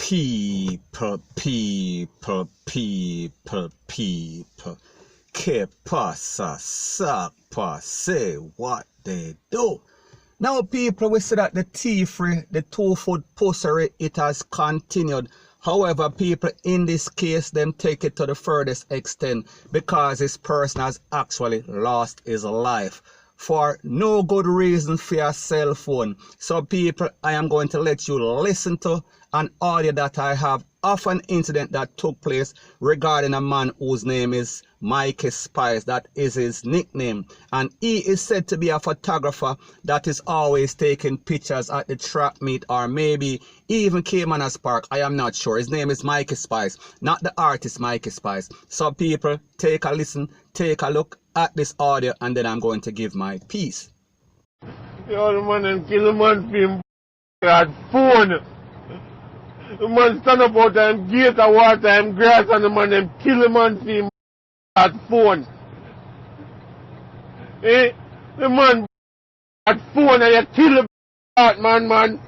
People. Que pasa, sakpa, say what they do. Now people, we see that the thievery, the 2-foot pussery, it has continued. However, people in this case, them take it to the furthest extent because this person has actually lost his life for no good reason for your cell phone. So people, I am going to let you listen to an audio that I have of an incident that took place regarding a man whose name is Mikey Spice. That is his nickname, and he is said to be a photographer that is always taking pictures at the track meet, or maybe even Caymanas Park. I am not sure. His name is Mikey Spice, not the artist Mikey Spice. So people, take a listen, take a look at this audio, and then I'm going to give my piece. Yo, the man and kill the man for him had phone. The man stand up out and gate of water and grass, and the man them kill the man for him had phone. Eh? The man had phone and you kill the man.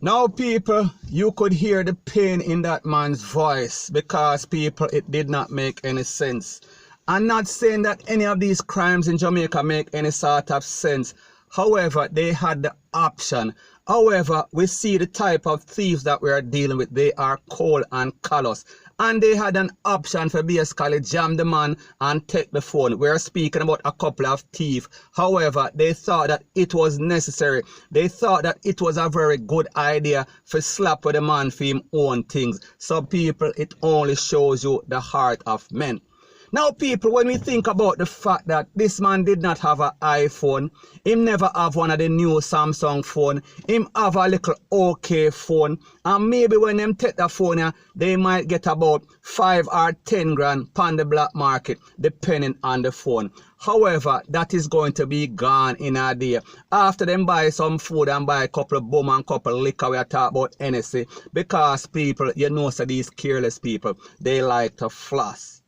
Now people, you could hear the pain in that man's voice because people, it did not make any sense. I'm not saying that any of these crimes in Jamaica make any sort of sense. However, they had the option. However, we see the type of thieves that we are dealing with. They are cold and callous. And they had an option for basically jam the man and take the phone. We are speaking about a couple of thieves. However, they thought that it was necessary. They thought that it was a very good idea for slap with the man for him own things. So people, it only shows you the heart of men. Now people, when we think about the fact that this man did not have an iPhone, him never have one of the new Samsung phone, him have a little OK phone, and maybe when them take the phone, they might get about 5 or 10 grand on the black market, depending on the phone. However, that is going to be gone in a day. After them buy some food and buy a couple of bum and couple of liquor, we are talking about NSC, because people, you know, so these careless people, they like to floss.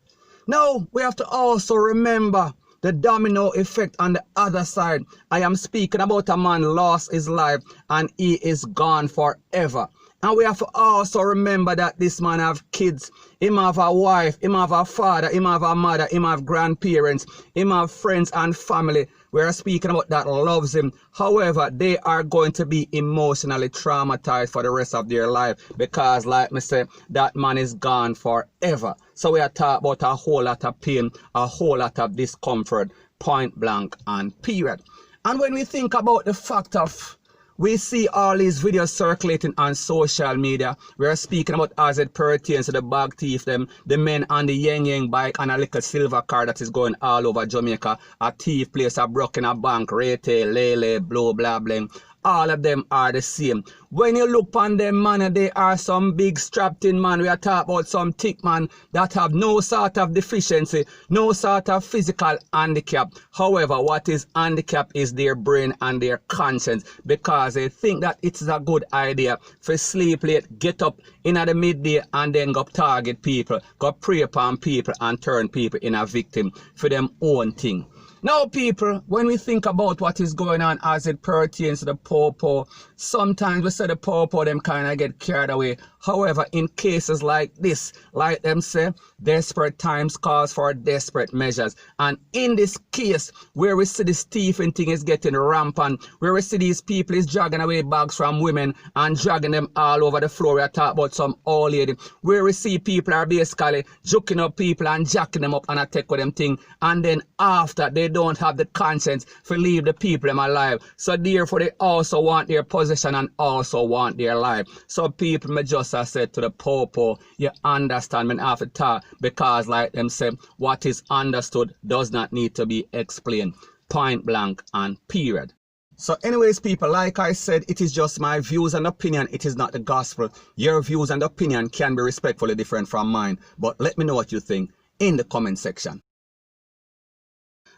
Now, we have to also remember the domino effect on the other side. I am speaking about a man lost his life and he is gone forever. And we have to also remember that this man have kids. Him have a wife, him have a father, him have a mother, him have grandparents, him have friends and family. We are speaking about that loves him. However, they are going to be emotionally traumatized for the rest of their life because, like me say, that man is gone forever. So we are talking about a whole lot of pain, a whole lot of discomfort, point blank and period. And when we think about the fact of we see all these videos circulating on social media. We are speaking about as it pertains to the bag thief, them, the men on the yang bike and a little silver car that is going all over Jamaica. A thief place, a broken a bank, retail, lele, blow, blah, blah. All of them are the same. When you look on them, man, they are some big strapped in man. We are talking about some thick man that have no sort of deficiency, no sort of physical handicap. However, what is handicap is their brain and their conscience, because they think that it is a good idea for sleep late, get up in the midday and then go target people, go prey upon people and turn people in a victim for them own thing. Now people, when we think about what is going on as it pertains to the poor, sometimes we say the poor them kind of get carried away. However, in cases like this, like them say, desperate times calls for desperate measures. And in this case, where we see this thieving thing is getting rampant, where we see these people is dragging away bags from women and dragging them all over the floor. We are talking about some old lady, where we see people are basically juking up people and jacking them up and attack with them thing. And then after, they don't have the conscience to leave the people them alive. So therefore, they also want their possession and also want their life. So people may just have said to the poor, you understand me after talk, because like them say, what is understood does not need to be explained. Point blank and period. So anyways, people, like I said, it is just my views and opinion. It is not the gospel. Your views and opinion can be respectfully different from mine. But let me know what you think in the comment section.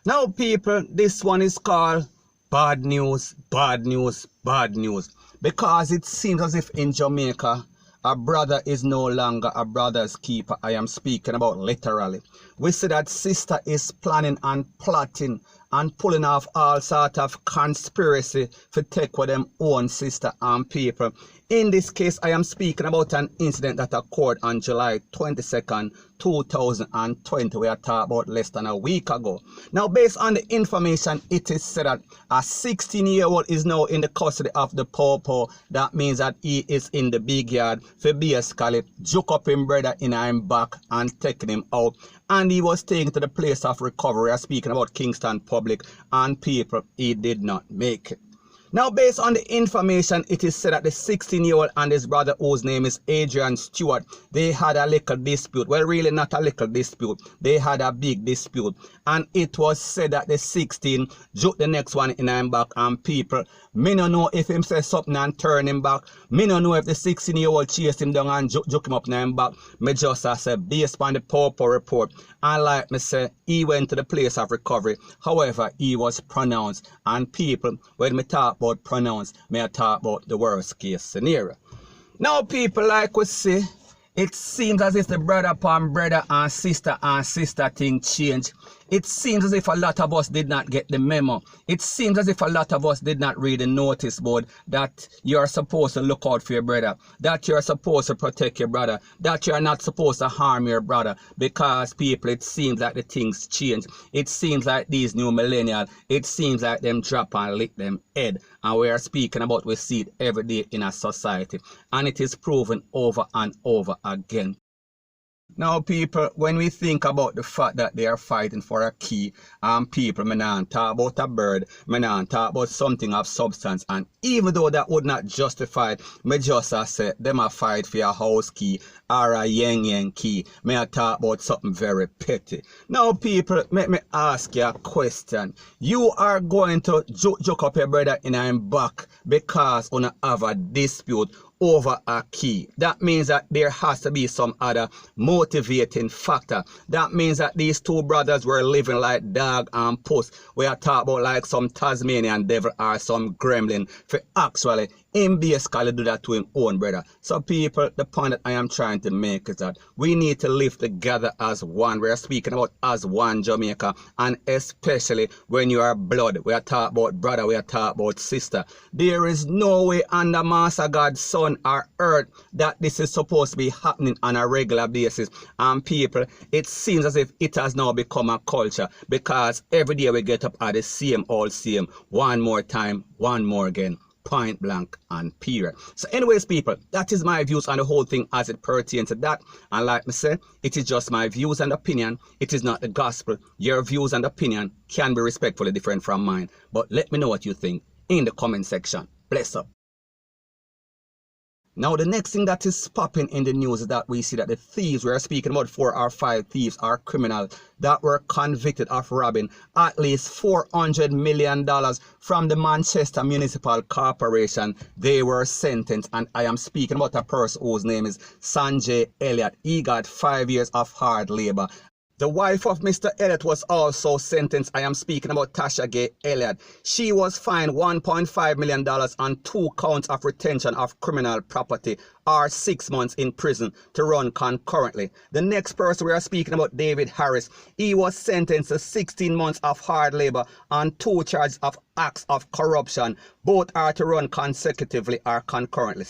Now people, this one is called bad news, bad news, bad news. Because it seems as if in Jamaica, a brother is no longer a brother's keeper. I am speaking about literally. We see that sister is planning and plotting and pulling off all sort of conspiracy to take with them own sister and people. In this case, I am speaking about an incident that occurred on July 22nd, 2020. We are talking about less than a week ago. Now, based on the information, it is said that a 16-year-old is now in the custody of the Popo. That means that he is in the big yard for basically juke up him brother in him back and taking him out. And he was taken to the place of recovery. I'm speaking about Kingston Public and people. He did not make it. Now, based on the information, it is said that the 16-year-old and his brother, whose name is Adrian Stewart, they had a little dispute. Well, really not a little dispute. They had a big dispute. And it was said that the 16 juked the next one in him back, and people, me no know if him say something and turn him back. Me no know if the 16-year-old chased him down and juke him up in him back. Me just say, based on the Popo report, and like me say, he went to the place of recovery. However, he was pronounced. And people, when me talk about pronounced, me I talk about the worst case scenario. Now, people, like we see, it seems as if the brother upon brother and sister thing changed. It seems as if a lot of us did not get the memo. It seems as if a lot of us did not read the notice board that you're supposed to look out for your brother, that you're supposed to protect your brother, that you're not supposed to harm your brother. Because people, it seems like the things change. It seems like these new millennials, it seems like them drop and lick them head. And we are speaking about, we see it every day in our society. And it is proven over and over again. Now, people, when we think about the fact that they are fighting for a key, and people, me not talk about a bird, me not talk about something of substance, and even though that would not justify it, me just say, them a fight for a house key, or a yang key, me a talk about something very petty. Now, people, let me ask you a question. You are going to joke up your brother in him back because you have a dispute over a key. That means that there has to be some other motivating factor. That means that these two brothers were living like dog and puss. We are talking about like some Tasmanian devil or some gremlin for actually him basically do that to him own brother. So people, the point that I am trying to make is that we need to live together as one. We are speaking about as one Jamaica, and especially when you are blood. We are talking about brother, we are talking about sister. There is no way under Master God's Son or earth that this is supposed to be happening on a regular basis. And people, it seems as if it has now become a culture, because every day we get up at the same old same, one more time, one more again. Point blank and period. So anyways, people, that is my views on the whole thing as it pertains to that. And like me say, it is just my views and opinion. It is not the gospel. Your views and opinion can be respectfully different from mine. But let me know what you think in the comment section. Bless up. Now, the next thing that is popping in the news is that we see that the thieves, we are speaking about 4 or 5 thieves or criminals that were convicted of robbing at least $400 million from the Manchester Municipal Corporation. They were sentenced, and I am speaking about a person whose name is Sanjay Elliott. He got 5 years of hard labor. The wife of Mr. Elliott was also sentenced. I am speaking about Tasha Gay Elliott. She was fined $1.5 million on 2 counts of retention of criminal property, or 6 months in prison to run concurrently. The next person we are speaking about, David Harris. He was sentenced to 16 months of hard labor on 2 charges of acts of corruption. Both are to run consecutively or concurrently.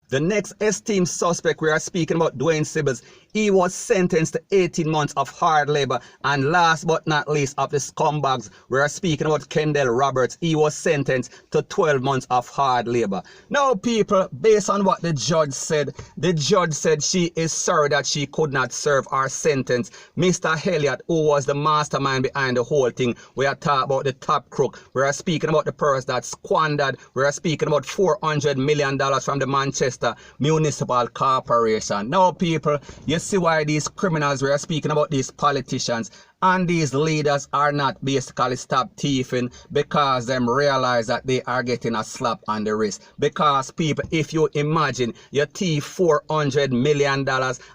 The next esteemed suspect we are speaking about, Dwayne Sibbers. He was sentenced to 18 months of hard labor. And last but not least of the scumbags, we are speaking about Kendall Roberts. He was sentenced to 12 months of hard labor. Now, people, based on what the judge said she is sorry that she could not serve our sentence. Mr. Elliott, who was the mastermind behind the whole thing, we are talking about the top crook. We are speaking about the person that squandered. We are speaking about $400 million from the Manchester Municipal Corporation. Now, people, you see why these criminals, we are speaking about these politicians and these leaders, are not basically stop thieving because them realize that they are getting a slap on the wrist. Because people, if you imagine you thief $400 million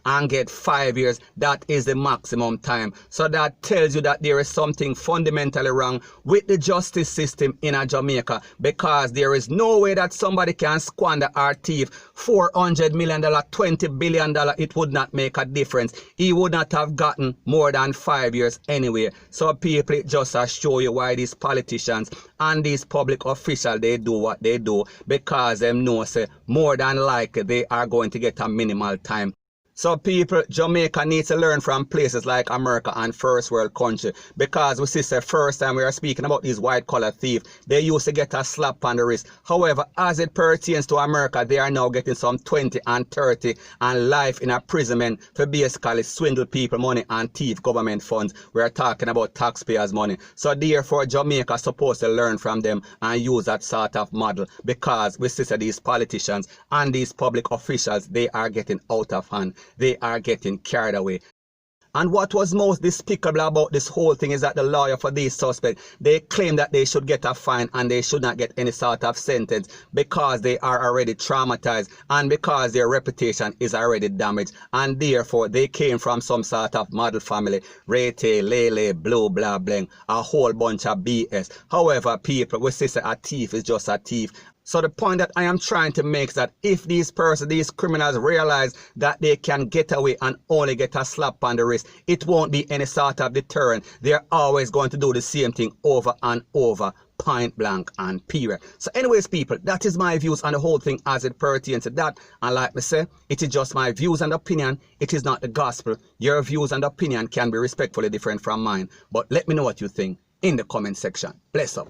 and get 5 years, that is the maximum time. So that tells you that there is something fundamentally wrong with the justice system in Jamaica, because there is no way that somebody can squander or thief $400 million, $20 billion. It would not make a difference. He would not have gotten more than 5 years. years anyway. So people, it just show you why these politicians and these public officials, they do what they do, because them know say more than likely they are going to get a minimal time. So people, Jamaica needs to learn from places like America and first world country, because we see the first time we are speaking about these white collar thieves, they used to get a slap on the wrist. However, as it pertains to America, they are now getting some 20 and 30 and life in imprisonment for basically swindle people money and thief government funds. We are talking about taxpayers' money. So therefore, Jamaica is supposed to learn from them and use that sort of model, because we see that these politicians and these public officials, they are getting out of hand. They are getting carried away. And what was most despicable about this whole thing is that the lawyer for these suspects, they claim that they should get a fine and they should not get any sort of sentence because they are already traumatized and because their reputation is already damaged, and therefore they came from some sort of model family, Rete, Lele, Blue, blah, bling, a whole bunch of BS. However, people, we say a thief is just a thief. So the point that I am trying to make is that if these persons, these criminals realize that they can get away and only get a slap on the wrist, it won't be any sort of deterrent. They're always going to do the same thing over and over, point blank and period. So anyways, people, that is my views on the whole thing as it pertains to that. And like me say, it is just my views and opinion. It is not the gospel. Your views and opinion can be respectfully different from mine. But let me know what you think in the comment section. Bless up.